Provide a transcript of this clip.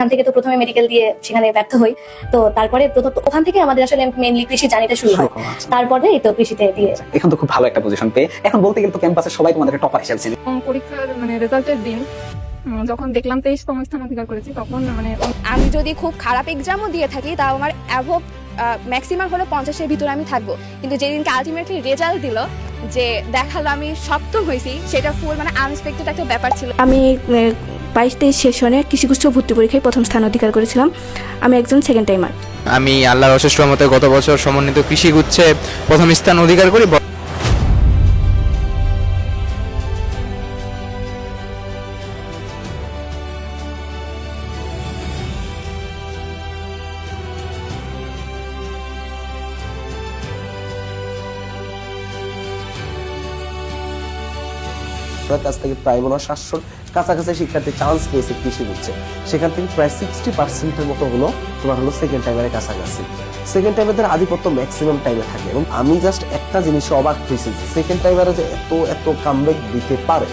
ওখান থেকে তো প্রথমে মেডিকেল দিয়ে সেখানে ব্যর্থ হই, তো তারপরে তো ওখান থেকে আমাদের আসলে মেইনলি কৃষি জার্নিটা শুরু হয়। তারপরে এই তো কৃষিতে দিয়ে এখন তো খুব ভালো একটা পজিশন পেয়ে এখন বলতে গেলে তো ক্যাম্পাসে সবাই তোমাদেরকে টপার হিসেবে চিনে। পরীক্ষার রেজাল্টের দিন যখন দেখলাম 23তম স্থান অধিকার করেছি, তখন আমি যদি খুব খারাপ এক্সামও দিয়ে থাকি তাও আমার অ্যাভব ম্যাক্সিমাম হলো 50-এর ভিতরে আমি থাকবো। কিন্তু যেদিনকে আলটিমেটলি রেজাল্ট দিল, যে দেখালো আমি সপ্তম হয়েছি, সেটা ফুল আনএক্সপেক্টেড একটা ব্যাপার ছিল। আমি 22-23 সেশনে কৃষিগুচ্ছ ভর্তি পরীক্ষায় প্রথম স্থান অধিকার করেছিলাম। আমি একজন সেকেন্ড টাইমার। আমি আল্লাহর অশেষ রহমতে গত বছর সমন্বিত কৃষিগুচ্ছে প্রথম স্থান অধিকার করি। কাছ থেকে প্রায় 700 কাছাকাছি শিক্ষার্থী চান্স পেয়েছে কৃষি বুঝছে, সেখান থেকে প্রায় 60% মতো হলো তোমার হলো সেকেন্ড টাইমারের কাছাকাছি। সেকেন্ড টাইমারদের আধিপত্য ম্যাক্সিমাম টাইমে থাকে, এবং আমি জাস্ট একটা জিনিসে অবাক হয়েছি যে সেকেন্ড টাইমারে যে এত কামব্যাক দিতে পারে।